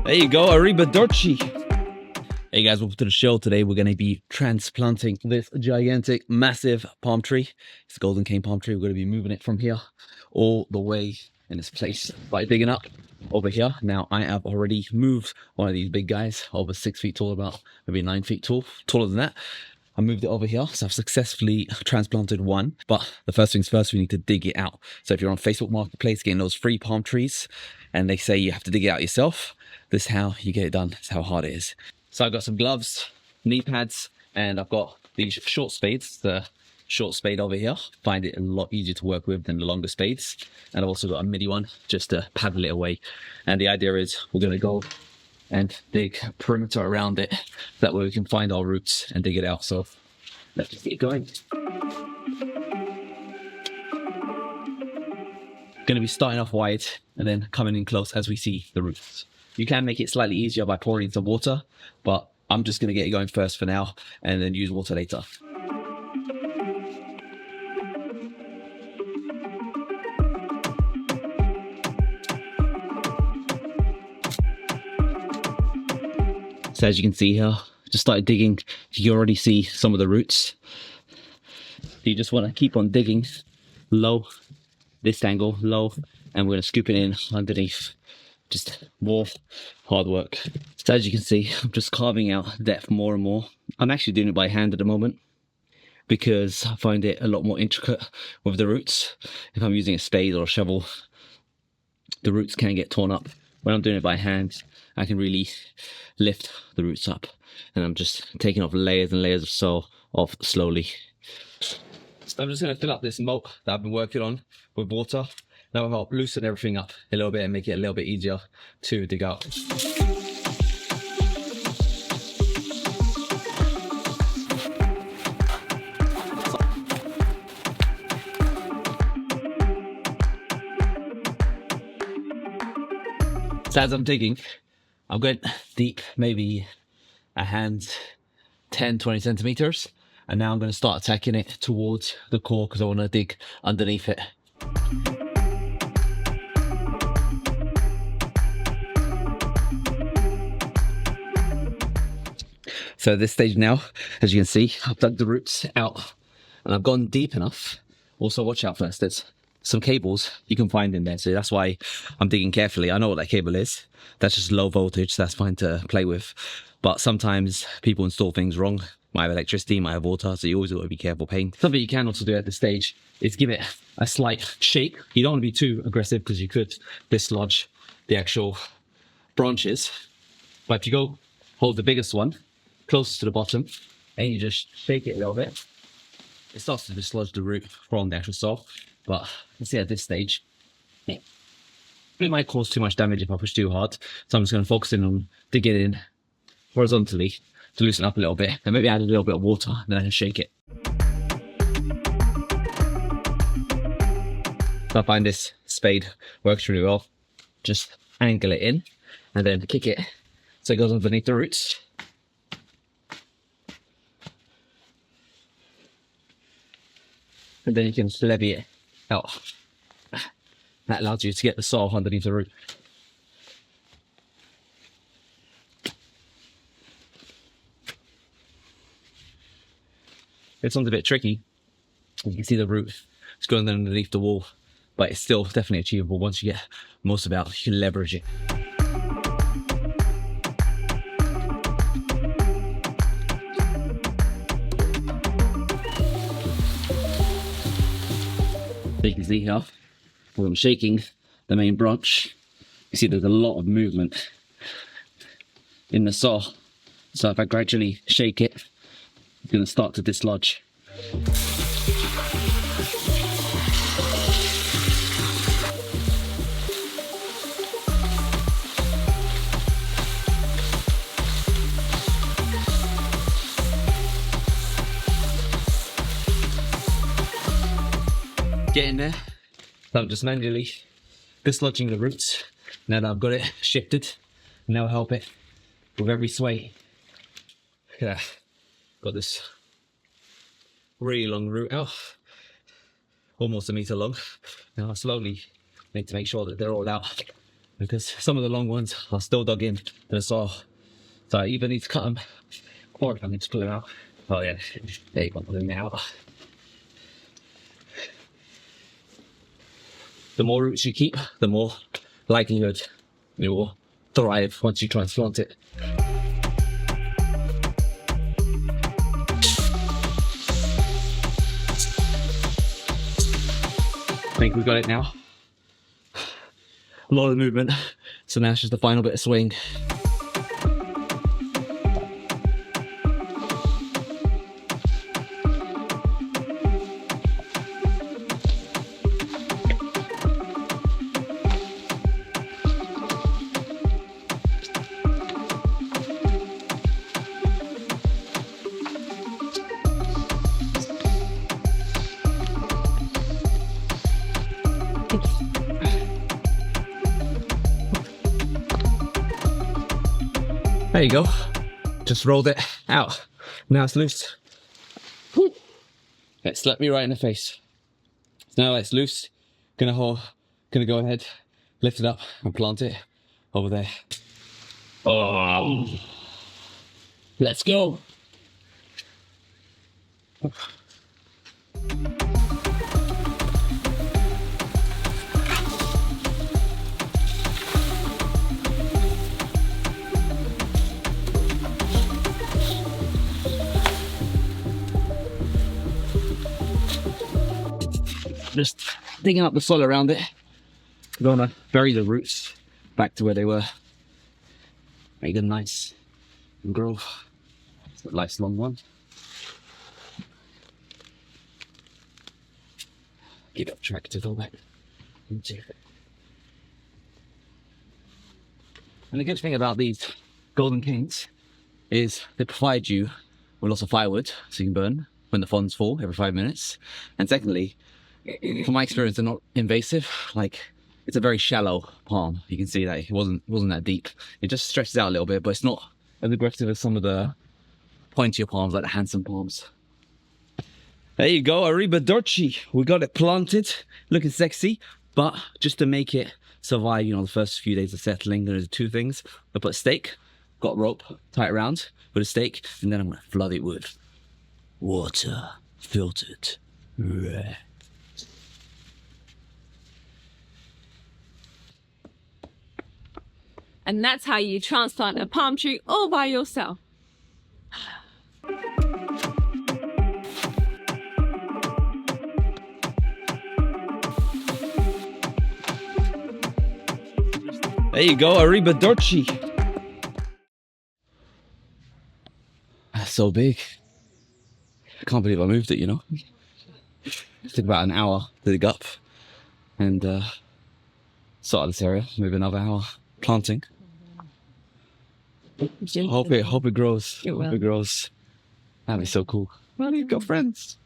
There you go, arrivederci. Hey guys, welcome to the show. Today we're going to be transplanting this gigantic, massive palm tree. It's a golden cane palm tree. We're going to be moving it from here all the way in this place by digging up over here. Now, I have already moved one of these big guys, over 6 feet tall, about maybe 9 feet tall, taller than that. I moved it over here, so I've successfully transplanted one. But the first things first, we need to dig it out. So if you're on Facebook Marketplace getting those free palm trees, and they say you have to dig it out yourself, this is how you get it done. This is how hard it is. So I've got some gloves, knee pads, and I've got these short spades. The short spade over here, find it a lot easier to work with than the longer spades. And I've also got a mini one just to paddle it away. And the idea is we're going to go and dig a perimeter around it. That way we can find our roots and dig it out. So let's just get going. Going to be starting off wide and then coming in close as we see the roots. You can make it slightly easier by pouring some water, but I'm just going to get it going first for now and then use water later. So as you can see here, just started digging. You can already see some of the roots. You just want to keep on digging low, this angle, low, and we're going to scoop it in underneath. Just more hard work. So as you can see, I'm just carving out depth more and more. I'm actually doing it by hand at the moment because I find it a lot more intricate with the roots. If I'm using a spade or a shovel, the roots can get torn up. When I'm doing it by hand, I can really lift the roots up, and I'm just taking off layers and layers of soil off slowly. So I'm just going to fill up this moat that I've been working on with water. That will help loosen everything up a little bit and make it a little bit easier to dig out. So as I'm digging, I'm going deep, maybe a hand, 10-20 centimeters. And now I'm going to start attacking it towards the core because I want to dig underneath it. So at this stage now, as you can see, I've dug the roots out and I've gone deep enough. Also, watch out first, there's some cables you can find in there. So that's why I'm digging carefully. I know what that cable is. That's just low voltage, so that's fine to play with. But sometimes people install things wrong. Might have electricity, might have water, so you always got to be careful paying. Something you can also do at this stage is give it a slight shake. You don't want to be too aggressive because you could dislodge the actual branches. But if you go hold the biggest one closest to the bottom and you just shake it a little bit, it starts to dislodge the root from the actual soil. But let's see at this stage, it might cause too much damage if I push too hard. So I'm just going to focus in on digging in horizontally to loosen up a little bit, and maybe add a little bit of water and then I can shake it. So I find this spade works really well. Just angle it in and then kick it so it goes underneath the roots. And then you can levy it out. That allows you to get the soil underneath the root. This one's a bit tricky. You can see the root is going underneath the wall, but it's still definitely achievable. Once you get most of it out, you can leverage it. So you can see here, when I'm shaking the main branch, you see there's a lot of movement in the soil. So if I gradually shake it, it's going to start to dislodge. Get in there. So I'm just manually dislodging the roots. Now that I've got it shifted, now I'll help it with every sway. Look at that. Got this really long root out, almost a meter long. Now I slowly need to make sure that they're all out because some of the long ones are still dug in to the soil. So I either need to cut them, or if I need to pull them out. Oh yeah, there you go, pull them out. The more roots you keep, the more likelihood it will thrive once you transplant it. I think we got it now. A lot of movement, so now it's just the final bit of swing. There you go. Just rolled it out. Now it's loose. It slapped me right in the face. Now it's loose. Gonna go ahead, lift it up and plant it over there. Oh, let's go. Just digging up the soil around it. We're gonna bury the roots back to where they were. Make them nice and grow. It's a nice long one. Keep it attractive all back into it. And the good thing about these golden canes is they provide you with lots of firewood so you can burn when the fronds fall every 5 minutes. And secondly, from my experience, they're not invasive. Like, it's a very shallow palm. You can see that it wasn't that deep. It just stretches out a little bit, but it's not as aggressive as some of the pointier palms, like the handsome palms. There you go, arrivederci. We got it planted, looking sexy. But just to make it survive, you know, the first few days of settling, there's two things. I put a stake, got a rope, tie it around with a stake, and then I'm gonna flood it with water, filtered. And that's how you transplant a palm tree all by yourself. There you go, arrivederci. That's so big. I can't believe I moved it, you know. It took about an hour to dig up and sort out this area, maybe another hour planting. Hope it grows. Hope it grows. That'd be so cool. Well, you've got friends.